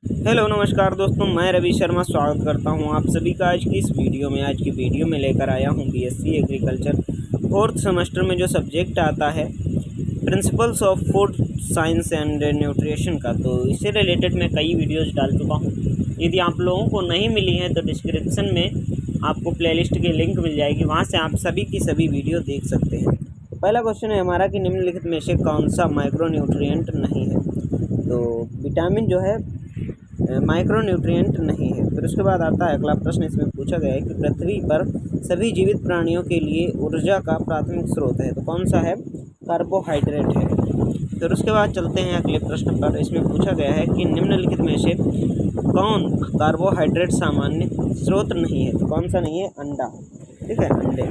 Hello नमस्कार दोस्तों, मैं रवि शर्मा स्वागत करता हूं आप सभी का आज की इस वीडियो में। आज की वीडियो में लेकर आया हूं बीएससी एग्रीकल्चर फोर्थ सेमेस्टर में जो सब्जेक्ट आता है principles of food science and nutrition का। तो इससे रिलेटेड मैं कई वीडियोज़ डाल चुका हूँ। यदि आप लोगों को नहीं मिली हैं तो डिस्क्रिप्शन में आपको प्लेलिस्ट की लिंक मिल जाएगी, वहाँ से आप सभी की सभी वीडियो देख सकते हैं। तो पहला क्वेश्चन है हमारा कि निम्नलिखित में से कौन सा माइक्रोन्यूट्रिएंट नहीं है। तो विटामिन जो है माइक्रोन्यूट्रिएंट नहीं है। फिर उसके बाद आता है अगला प्रश्न, इसमें पूछा गया है कि पृथ्वी पर सभी जीवित प्राणियों के लिए ऊर्जा का प्राथमिक स्रोत है, तो कौन सा है? कार्बोहाइड्रेट है। फिर उसके बाद चलते हैं अगले प्रश्न पर। इसमें पूछा गया है कि निम्नलिखित में से कौन कार्बोहाइड्रेट सामान्य स्रोत नहीं है, तो कौन सा नहीं है? अंडा। ठीक है, अंडे।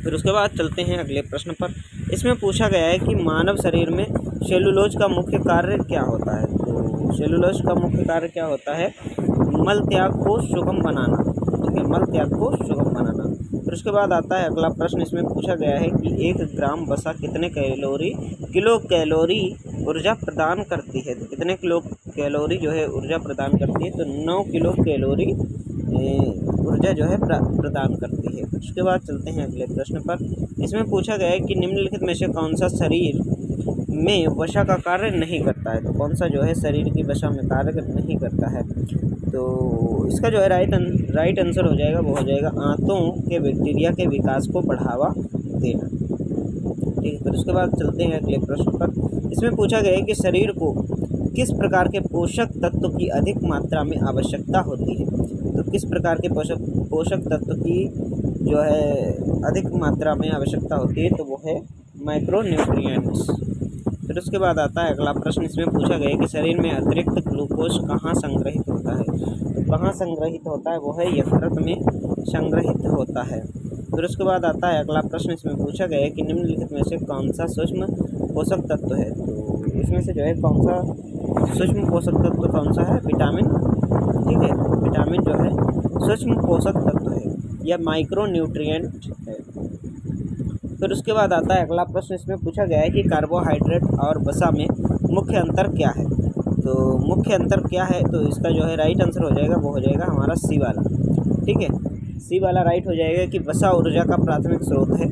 फिर उसके बाद चलते हैं अगले प्रश्न पर। इसमें पूछा गया है कि मानव शरीर में सेलुलोज का मुख्य कार्य क्या होता है। तो सेलुलोज का मुख्य कार्य क्या होता है? मल त्याग को सुगम बनाना। ठीक है, मल त्याग को सुगम बनाना। फिर उसके बाद आता है अगला प्रश्न। इसमें पूछा गया है कि 1 ग्राम वसा कितने किलो कैलोरी ऊर्जा प्रदान करती है। तो कितने किलो कैलोरी जो है ऊर्जा प्रदान करती है? तो 9 किलो कैलोरी ऊर्जा जो है प्रदान करती है। फिर उसके बाद चलते हैं अगले प्रश्न पर। इसमें पूछा गया है कि निम्नलिखित में से कौन सा शरीर में वसा का कार्य नहीं करता है। तो कौन सा जो है शरीर की वसा में कार्य नहीं करता है? तो इसका जो है राइट आंसर हो जाएगा, वो हो जाएगा आंतों के बैक्टीरिया के विकास को बढ़ावा देना। ठीक है, फिर उसके बाद चलते हैं अगले प्रश्न पर। इसमें पूछा गया है कि शरीर को किस प्रकार के पोषक तत्व की अधिक मात्रा में आवश्यकता होती है। तो किस प्रकार के पोषक तत्व की जो है अधिक मात्रा में आवश्यकता होती है? तो वो है माइक्रोन्यूट्रिएंट्स। फिर उसके बाद आता है अगला प्रश्न। इसमें पूछा गया है कि शरीर में अतिरिक्त ग्लूकोज कहाँ संग्रहित होता है। तो कहाँ संग्रहित होता है? वो है यकृत में संग्रहित होता है। फिर उसके बाद आता है अगला प्रश्न। इसमें पूछा गया है कि निम्नलिखित में से कौन सा सूक्ष्म पोषक तत्व है। तो इसमें से जो है कौन सा सूक्ष्म पोषक तत्व कौन सा है? विटामिन। ठीक है, विटामिन जो है सूक्ष्म पोषक तत्व है या माइक्रोन्यूट्रिएंट है। फिर उसके बाद आता है अगला प्रश्न। इसमें पूछा गया है कि कार्बोहाइड्रेट और वसा में मुख्य अंतर क्या है। तो मुख्य अंतर क्या है? तो इसका जो है राइट आंसर हो जाएगा, वो हो जाएगा हमारा सी वाला। ठीक है, सी वाला राइट हो जाएगा कि वसा ऊर्जा का प्राथमिक स्रोत है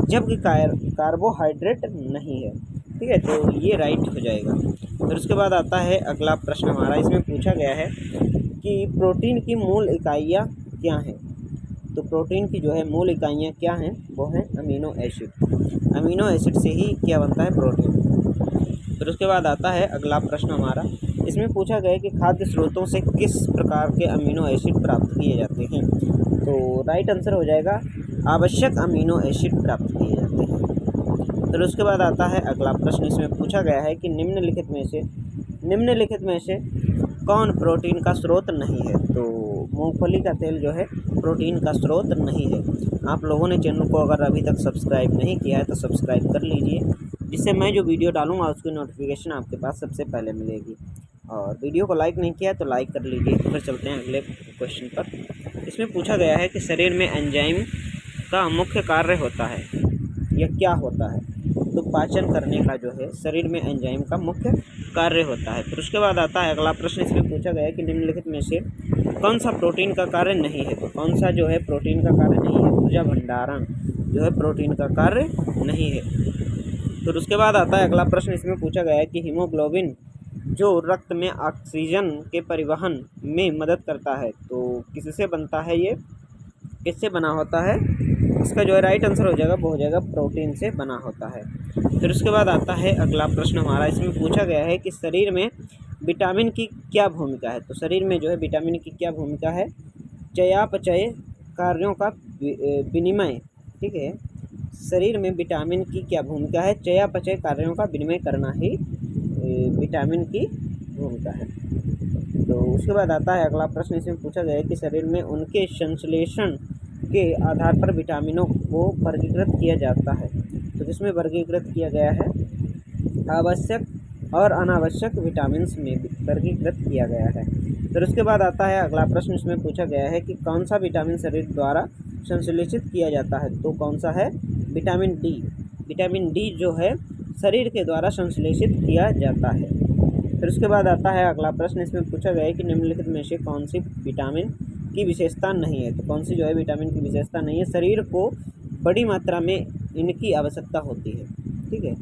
जबकि कार्बोहाइड्रेट नहीं है। ठीक है, तो ये राइट हो जाएगा। फिर उसके बाद आता है अगला प्रश्न हमारा। इसमें पूछा गया है कि प्रोटीन की मूल इकाइयाँ क्या हैं। तो प्रोटीन की जो है मूल इकाइयाँ क्या हैं? वो हैं अमीनो एसिड। अमीनो एसिड से ही क्या बनता है? प्रोटीन। फिर उसके बाद आता है अगला प्रश्न हमारा। इसमें पूछा गया है कि खाद्य स्रोतों से किस प्रकार के अमीनो एसिड प्राप्त किए जाते हैं। तो राइट आंसर हो जाएगा आवश्यक अमीनो एसिड प्राप्त किए जाते हैं। फिर उसके बाद आता है अगला प्रश्न। इसमें पूछा गया है कि निम्नलिखित में से कौन प्रोटीन का स्रोत नहीं है। तो मूंगफली का तेल जो है प्रोटीन का स्रोत नहीं है। आप लोगों ने चैनल को अगर अभी तक सब्सक्राइब नहीं किया है तो सब्सक्राइब कर लीजिए, जिससे मैं जो वीडियो डालूंगा उसकी नोटिफिकेशन आपके पास सबसे पहले मिलेगी। और वीडियो को लाइक नहीं किया है तो लाइक कर लीजिए। फिर चलते हैं अगले क्वेश्चन पर। इसमें पूछा गया है कि शरीर में एंजाइम का मुख्य कार्य होता है या क्या होता है। तो पाचन करने का जो है शरीर में एंजाइम का मुख्य कार्य होता है। फिर उसके बाद आता है अगला प्रश्न। इसमें पूछा गया है कि निम्नलिखित में से कौन सा प्रोटीन का कार्य नहीं है। तो कौन सा जो है प्रोटीन का कार्य नहीं है? ऊर्जा भंडारण जो है प्रोटीन का कार्य नहीं है। फिर उसके बाद आता है अगला प्रश्न। इसमें पूछा गया है कि हीमोग्लोबिन जो रक्त में ऑक्सीजन के परिवहन में मदद करता है, तो किससे बनता है? ये किससे बना होता है? इसका जो है राइट आंसर हो जाएगा, वो हो जाएगा प्रोटीन से बना होता है। फिर उसके बाद आता है अगला प्रश्न हमारा। इसमें पूछा गया है कि शरीर में विटामिन की क्या भूमिका है। तो शरीर में जो है विटामिन की क्या भूमिका है? चयापचय कार्यों का विनिमय। ठीक है, शरीर में विटामिन की क्या भूमिका है? चयापचय कार्यों का विनिमय करना ही विटामिन की भूमिका है। तो उसके बाद आता है अगला प्रश्न। इसमें पूछा गया है कि शरीर में उनके संश्लेषण के आधार पर विटामिनों को वर्गीकृत किया जाता है। तो किसमें वर्गीकृत किया गया है? आवश्यक और अनावश्यक विटामिन्स में वर्गीकृत किया गया है। फिर उसके बाद आता है अगला प्रश्न। इसमें पूछा गया है कि कौन सा विटामिन शरीर द्वारा संश्लेषित किया जाता है। तो कौन सा है? Vitamin D. विटामिन डी जो है शरीर के द्वारा संश्लेषित किया जाता है। फिर उसके बाद आता है अगला प्रश्न। इसमें पूछा गया है कि निम्नलिखित में से कौन सी विटामिन की विशेषता नहीं है। तो कौन सी जो है विटामिन की विशेषता नहीं है। शरीर को बड़ी मात्रा में इनकी आवश्यकता होती है, ठीक है।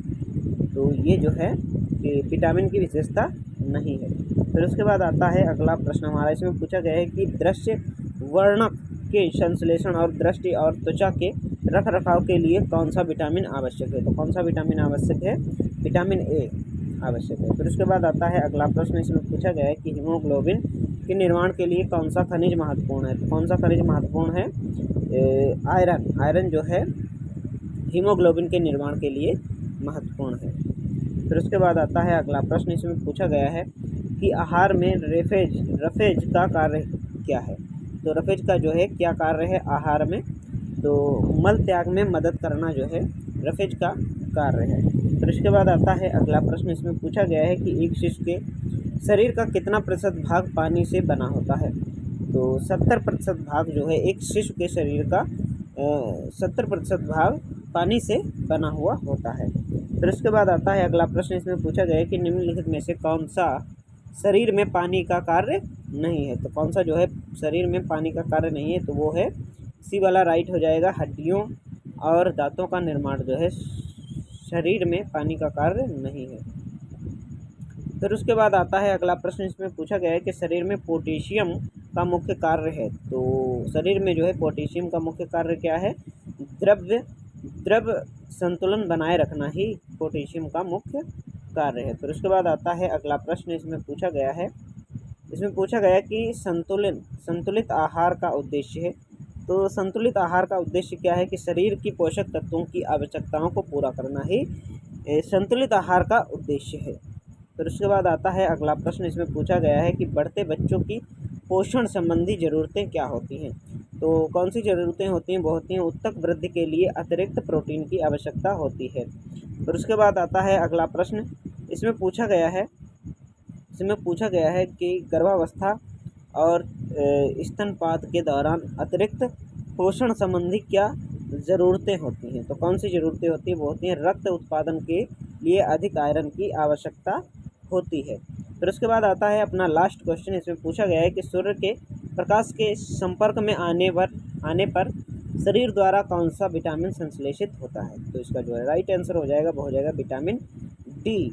तो ये जो है कि विटामिन की विशेषता नहीं है। फिर उसके बाद आता है अगला प्रश्न हमारा। इसमें पूछा गया है कि दृश्य वर्णक के संश्लेषण और दृष्टि और त्वचा के रख रखाव के लिए कौन सा विटामिन आवश्यक है। तो कौन सा विटामिन आवश्यक है, विटामिन ए आवश्यक है। फिर उसके बाद आता है अगला प्रश्न। इसमें पूछा गया है कि हीमोग्लोबिन के निर्माण के लिए कौन सा खनिज महत्वपूर्ण है। तो कौन सा खनिज महत्वपूर्ण है, आयरन। आयरन जो है हीमोग्लोबिन के निर्माण के लिए महत्वपूर्ण है। फिर उसके बाद आता है अगला प्रश्न। इसमें पूछा गया है कि आहार में रफेज का कार्य क्या है। तो रफेज का जो है क्या कार्य है आहार में, तो मल त्याग में मदद करना जो है रफेज का कार्य है। फिर उसके बाद आता है अगला प्रश्न। इसमें पूछा गया है कि एक शिशु के शरीर का कितना प्रतिशत भाग पानी से बना होता है। तो 70% भाग जो है एक शिशु के शरीर का 70% भाग पानी से बना हुआ होता है। फिर उसके बाद आता है अगला प्रश्न। इसमें पूछा गया है कि निम्नलिखित में से कौन सा शरीर में पानी का कार्य नहीं है। तो कौन सा जो है शरीर में पानी का कार्य नहीं है, तो वो है सी वाला राइट हो जाएगा। हड्डियों और दांतों का निर्माण जो है शरीर में पानी का कार्य नहीं है। फिर उसके बाद आता है अगला प्रश्न। इसमें पूछा गया है कि शरीर में पोटेशियम का मुख्य कार्य है। तो शरीर में जो है पोटेशियम का मुख्य कार्य क्या है, द्रव संतुलन बनाए रखना ही पोटेशियम का मुख्य कार्य है। फिर उसके बाद आता है अगला प्रश्न। इसमें पूछा गया है कि संतुलित आहार का उद्देश्य है। तो संतुलित आहार का उद्देश्य क्या है कि शरीर की पोषक तत्वों की आवश्यकताओं को पूरा करना ही संतुलित आहार का उद्देश्य है। फिर उसके बाद आता है अगला प्रश्न। इसमें पूछा गया है कि बढ़ते बच्चों की पोषण संबंधी ज़रूरतें क्या होती हैं। तो कौन सी ज़रूरतें होती हैं, वो होती हैं उत्तक वृद्धि के लिए अतिरिक्त प्रोटीन की आवश्यकता होती है। फिर उसके बाद आता है अगला प्रश्न। इसमें पूछा गया है कि गर्भावस्था और स्तनपान के दौरान अतिरिक्त पोषण संबंधी क्या ज़रूरतें होती हैं। तो कौन सी ज़रूरतें होती हैं, वो होती हैं रक्त उत्पादन के लिए अधिक आयरन की आवश्यकता होती है। फिर उसके बाद आता है अपना लास्ट क्वेश्चन। इसमें पूछा गया है कि सूर्य के प्रकाश के संपर्क में आने पर शरीर द्वारा कौन सा विटामिन संश्लेषित होता है। तो इसका जो है राइट आंसर हो जाएगा, वो हो जाएगा विटामिन डी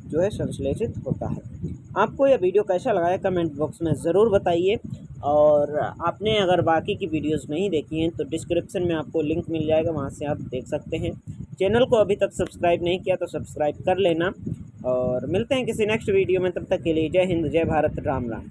जो है संश्लेषित होता है। आपको यह वीडियो कैसा लगा है कमेंट बॉक्स में ज़रूर बताइए। और आपने अगर बाकी की वीडियोस नहीं देखी हैं तो डिस्क्रिप्शन में आपको लिंक मिल जाएगा, वहां से आप देख सकते हैं। चैनल को अभी तक सब्सक्राइब नहीं किया तो सब्सक्राइब कर लेना। और मिलते हैं किसी नेक्स्ट वीडियो में, तब तक के लिए जय हिंद, जय भारत, राम राम।